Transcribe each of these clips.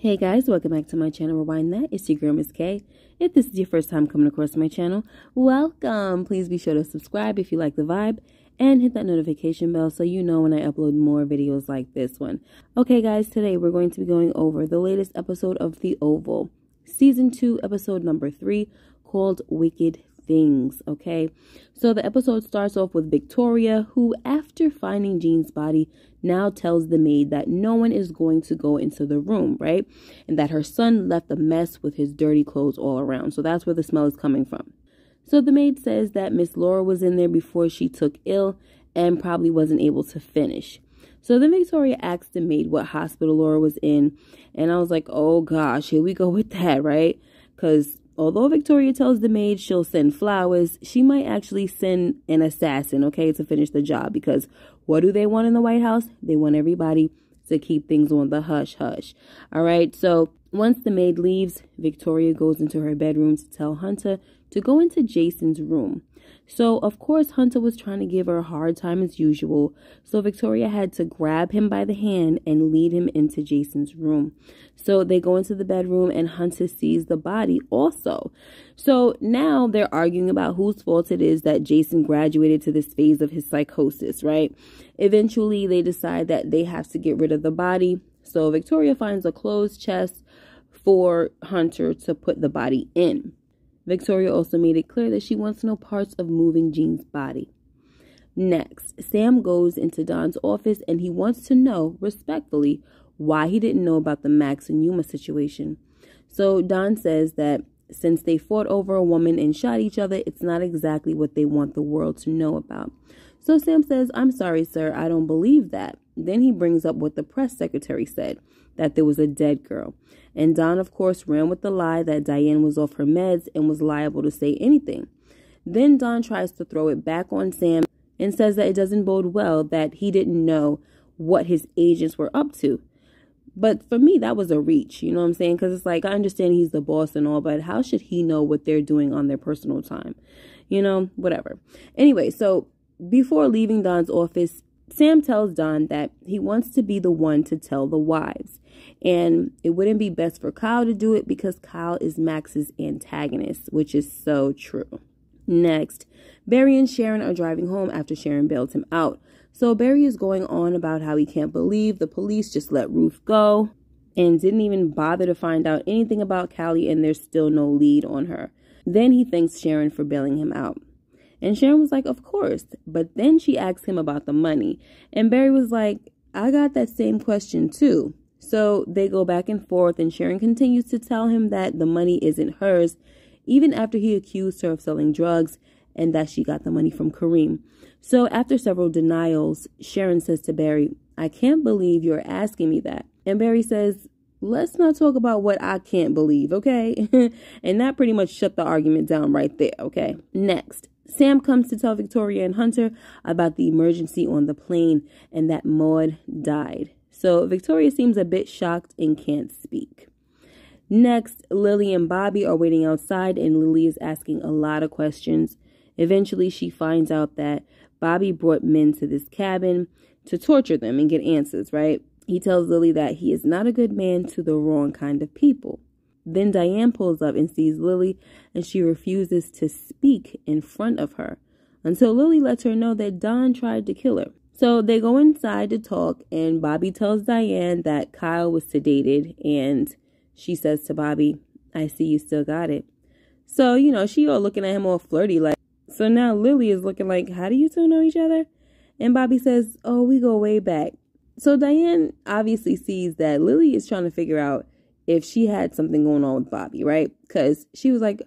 Hey guys, welcome back to my channel, Rewind That. It's your girl, Miss K. If this is your first time coming across my channel, welcome. Please be sure to subscribe if you like the vibe and hit that notification bell so you know when I upload more videos like this one. Okay guys, today we're going to be going over the latest episode of The Oval, Season 2, episode number 3, called Wicked Things. Okay, so the episode starts off with Victoria, who after finding Jean's body now tells the maid that no one is going to go into the room, right? And that her son left a mess with his dirty clothes all around. So that's where the smell is coming from. So the maid says that Miss Laura was in there before she took ill and probably wasn't able to finish. So then Victoria asked the maid what hospital Laura was in. And I was like, oh gosh, here we go with that, right? Because although Victoria tells the maid she'll send flowers, she might actually send an assassin, okay, to finish the job. Because what do they want in the White House? They want everybody to keep things on the hush-hush. All right, so once the maid leaves, Victoria goes into her bedroom to tell Hunter to go into Jason's room. So, of course, Hunter was trying to give her a hard time as usual. So Victoria had to grab him by the hand and lead him into Jason's room. So they go into the bedroom and Hunter sees the body also. So now they're arguing about whose fault it is that Jason graduated to this phase of his psychosis, right? Eventually, they decide that they have to get rid of the body. So Victoria finds a closed chest for Hunter to put the body in. Victoria also made it clear that she wants no parts of moving Jean's body. Next, Sam goes into Don's office and he wants to know, respectfully, why he didn't know about the Max and Yuma situation. So Don says that since they fought over a woman and shot each other, it's not exactly what they want the world to know about. So Sam says, I'm sorry, sir, I don't believe that. Then he brings up what the press secretary said, that there was a dead girl. And Don, of course, ran with the lie that Diane was off her meds and was liable to say anything. Then Don tries to throw it back on Sam and says that it doesn't bode well that he didn't know what his agents were up to. But for me, that was a reach, you know what I'm saying? Because it's like, I understand he's the boss and all, but how should he know what they're doing on their personal time? You know, whatever. Anyway, so before leaving Don's office, Sam tells Don that he wants to be the one to tell the wives. And it wouldn't be best for Kyle to do it because Kyle is Max's antagonist, which is so true. Next, Barry and Sharon are driving home after Sharon bailed him out. So Barry is going on about how he can't believe the police just let Ruth go and didn't even bother to find out anything about Callie, and there's still no lead on her. Then he thanks Sharon for bailing him out. And Sharon was like, of course. But then she asked him about the money. And Barry was like, I got that same question too. So they go back and forth and Sharon continues to tell him that the money isn't hers, even after he accused her of selling drugs and that she got the money from Kareem. So after several denials, Sharon says to Barry, I can't believe you're asking me that. And Barry says, let's not talk about what I can't believe, okay? And that pretty much shut the argument down right there, okay? Next, Sam comes to tell Victoria and Hunter about the emergency on the plane and that Maud died. So Victoria seems a bit shocked and can't speak. Next, Lily and Bobby are waiting outside and Lily is asking a lot of questions. Eventually, she finds out that Bobby brought men to this cabin to torture them and get answers, right? He tells Lily that he is not a good man to the wrong kind of people. Then Diane pulls up and sees Lily and she refuses to speak in front of her until Lily lets her know that Don tried to kill her. So they go inside to talk and Bobby tells Diane that Kyle was sedated and she says to Bobby, I see you still got it. So, you know, she all looking at him all flirty like. So now Lily is looking like, how do you two know each other? And Bobby says, oh, we go way back. So Diane obviously sees that Lily is trying to figure out if she had something going on with Bobby, right? Because she was like,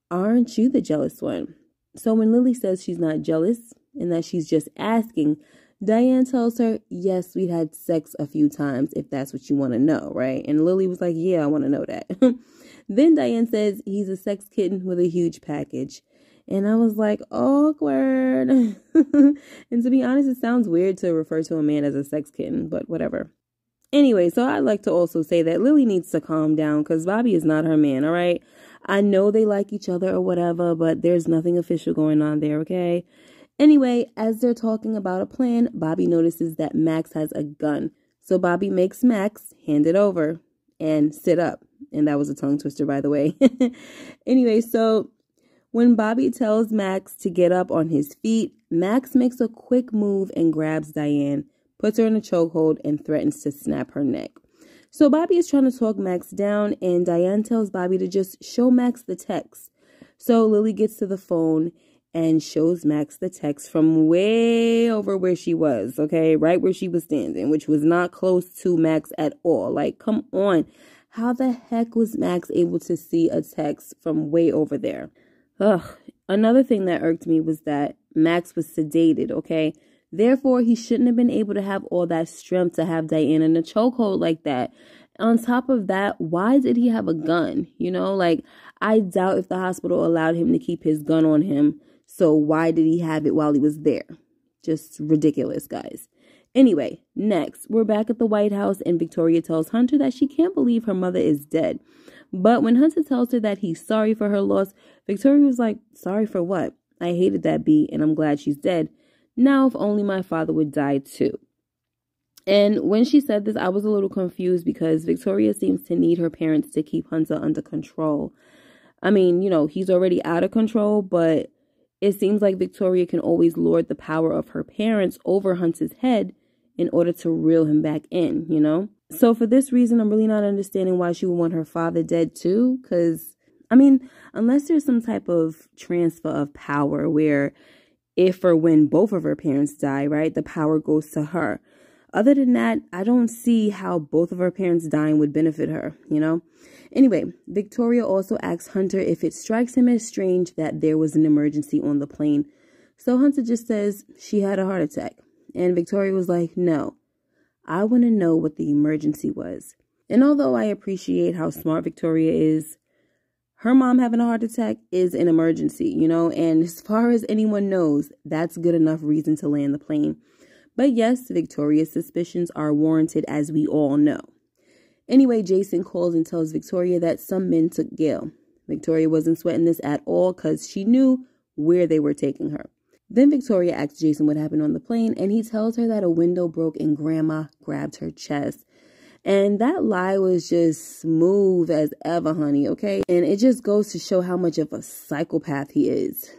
aren't you the jealous one? So when Lily says she's not jealous and that she's just asking, Diane tells her, yes, we had sex a few times if that's what you want to know, right? And Lily was like, yeah, I want to know that. Then Diane says he's a sex kitten with a huge package. And I was like, awkward. And to be honest, it sounds weird to refer to a man as a sex kitten, but whatever. Anyway, so I'd like to also say that Lily needs to calm down because Bobby is not her man, all right? I know they like each other or whatever, but there's nothing official going on there, okay? Anyway, as they're talking about a plan, Bobby notices that Max has a gun. So Bobby makes Max hand it over. and sit up. And that was a tongue twister, by the way. Anyway, so when Bobby tells Max to get up on his feet, Max makes a quick move and grabs Diane, puts her in a chokehold, and threatens to snap her neck. So Bobby is trying to talk Max down, and Diane tells Bobby to just show Max the text. So Lily gets to the phone and shows Max the text from way over where she was, okay? Right where she was standing, which was not close to Max at all. Like, come on. How the heck was Max able to see a text from way over there? Ugh. Another thing that irked me was that Max was sedated, okay? Therefore, he shouldn't have been able to have all that strength to have Diane in a chokehold like that. On top of that, why did he have a gun? You know, like, I doubt if the hospital allowed him to keep his gun on him. So why did he have it while he was there? Just ridiculous, guys. Anyway, next, we're back at the White House, and Victoria tells Hunter that she can't believe her mother is dead. But when Hunter tells her that he's sorry for her loss, Victoria was like, sorry for what? I hated that bee, and I'm glad she's dead. Now, if only my father would die too. And when she said this, I was a little confused because Victoria seems to need her parents to keep Hunter under control. I mean, you know, he's already out of control, but it seems like Victoria can always lord the power of her parents over Hunter's head in order to reel him back in, you know? So for this reason, I'm really not understanding why she would want her father dead too. Because, I mean, unless there's some type of transfer of power where if or when both of her parents die, right, the power goes to her. Other than that, I don't see how both of her parents dying would benefit her, you know? Anyway, Victoria also asks Hunter if it strikes him as strange that there was an emergency on the plane. So Hunter just says she had a heart attack. And Victoria was like, no, I want to know what the emergency was. And although I appreciate how smart Victoria is, her mom having a heart attack is an emergency, you know, and as far as anyone knows, that's good enough reason to land the plane. But yes, Victoria's suspicions are warranted, as we all know. Anyway, Jason calls and tells Victoria that some men took Gail. Victoria wasn't sweating this at all because she knew where they were taking her. Then Victoria asks Jason what happened on the plane, and he tells her that a window broke and Grandma grabbed her chest. And that lie was just smooth as ever, honey, okay? And it just goes to show how much of a psychopath he is.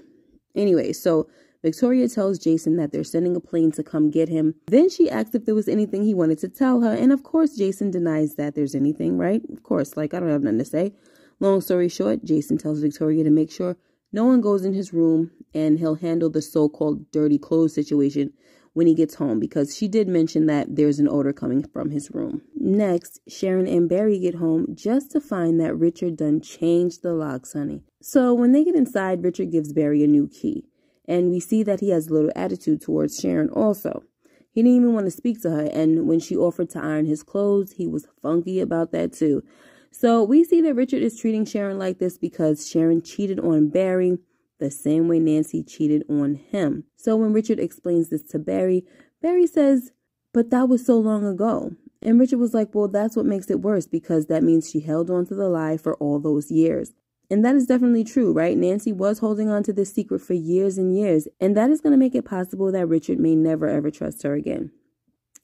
Anyway, so Victoria tells Jason that they're sending a plane to come get him. Then she asks if there was anything he wanted to tell her. And of course, Jason denies that there's anything, right? Of course, like, I don't have nothing to say. Long story short, Jason tells Victoria to make sure no one goes in his room and he'll handle the so-called dirty clothes situation when he gets home, because she did mention that there's an odor coming from his room. Next, Sharon and Barry get home just to find that Richard done changed the locks, honey. So when they get inside, Richard gives Barry a new key. And we see that he has a little attitude towards Sharon also. He didn't even want to speak to her, and when she offered to iron his clothes, he was funky about that too. So we see that Richard is treating Sharon like this because Sharon cheated on Barry the same way Nancy cheated on him. So when Richard explains this to Barry, Barry says, but that was so long ago. And Richard was like, well, that's what makes it worse, because that means she held on to the lie for all those years. And that is definitely true, right? Nancy was holding on to this secret for years and years, and that is going to make it possible that Richard may never ever trust her again.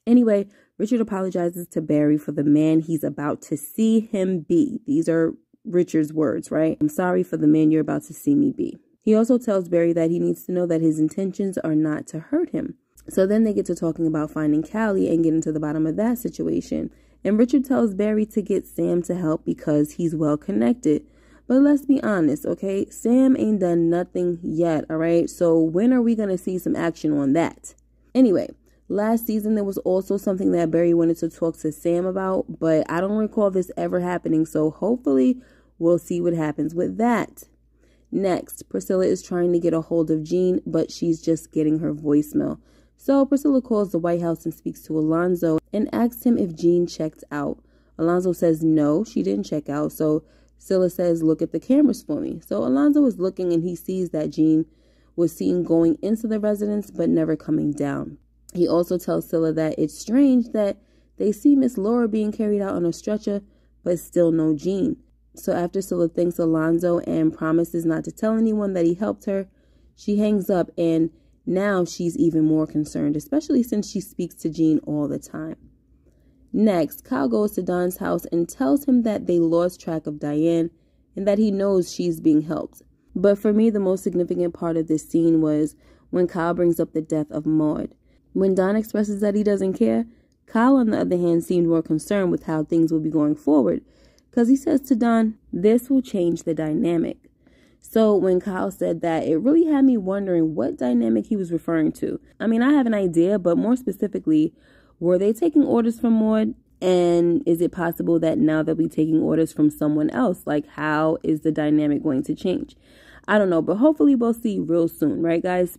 Anyway, Richard apologizes to Barry for the man he's about to see him be. These are Richard's words, right? I'm sorry for the man you're about to see me be. He also tells Barry that he needs to know that his intentions are not to hurt him. So then they get to talking about finding Callie and getting to the bottom of that situation. And Richard tells Barry to get Sam to help because he's well connected. But let's be honest, okay? Sam ain't done nothing yet, all right? So when are we going to see some action on that? Anyway, last season there was also something that Barry wanted to talk to Sam about, but I don't recall this ever happening. So hopefully we'll see what happens with that. Next, Priscilla is trying to get a hold of Jean, but she's just getting her voicemail. So Priscilla calls the White House and speaks to Alonzo and asks him if Jean checked out. Alonzo says no, she didn't check out. So Cilla says, look at the cameras for me. So Alonzo is looking and he sees that Jean was seen going into the residence but never coming down. He also tells Cilla that it's strange that they see Miss Laura being carried out on a stretcher but still no Jean. So after Cilla thanks Alonzo and promises not to tell anyone that he helped her, she hangs up, and now she's even more concerned, especially since she speaks to Jean all the time. Next, Kyle goes to Don's house and tells him that they lost track of Diane and that he knows she's being helped. But for me, the most significant part of this scene was when Kyle brings up the death of Maud. When Don expresses that he doesn't care, Kyle, on the other hand, seemed more concerned with how things will be going forward, because he says to Don, this will change the dynamic. So when Kyle said that, it really had me wondering what dynamic he was referring to. I mean, I have an idea, but more specifically, were they taking orders from Maud? And is it possible that now they'll be taking orders from someone else? Like, how is the dynamic going to change? I don't know, but hopefully we'll see real soon, right, guys?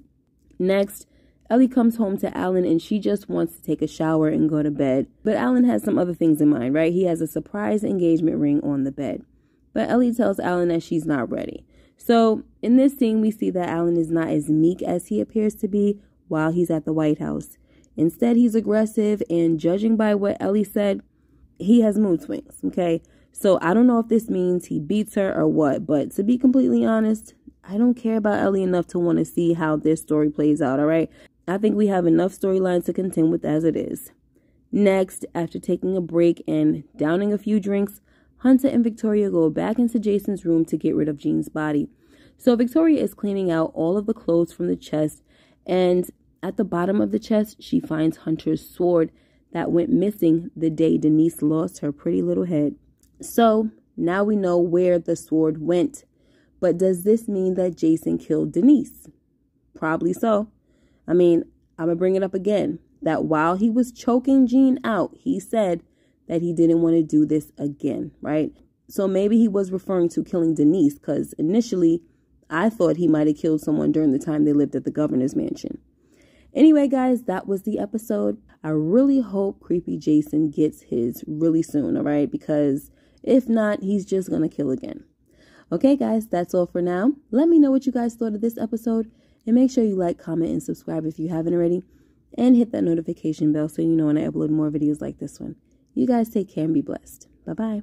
Next, Ellie comes home to Alan and she just wants to take a shower and go to bed. But Alan has some other things in mind, right? He has a surprise engagement ring on the bed. But Ellie tells Alan that she's not ready. So in this scene, we see that Alan is not as meek as he appears to be while he's at the White House. Instead, he's aggressive, and judging by what Ellie said, he has mood swings, okay? So I don't know if this means he beats her or what, but to be completely honest, I don't care about Ellie enough to want to see how this story plays out, all right? I think we have enough storylines to contend with as it is. Next, after taking a break and downing a few drinks, Hunter and Victoria go back into Jason's room to get rid of Jean's body. So Victoria is cleaning out all of the clothes from the chest, and at the bottom of the chest, she finds Hunter's sword that went missing the day Denise lost her pretty little head. So now we know where the sword went. But does this mean that Jason killed Denise? Probably so. I mean, I'm going to bring it up again, that while he was choking Jean out, he said that he didn't want to do this again, right? So maybe he was referring to killing Denise, because initially I thought he might have killed someone during the time they lived at the governor's mansion. Anyway, guys, that was the episode. I really hope Creepy Jason gets his really soon, all right? Because if not, he's just going to kill again. Okay, guys, that's all for now. Let me know what you guys thought of this episode. And make sure you like, comment, and subscribe if you haven't already. And hit that notification bell so you know when I upload more videos like this one. You guys take care and be blessed. Bye-bye.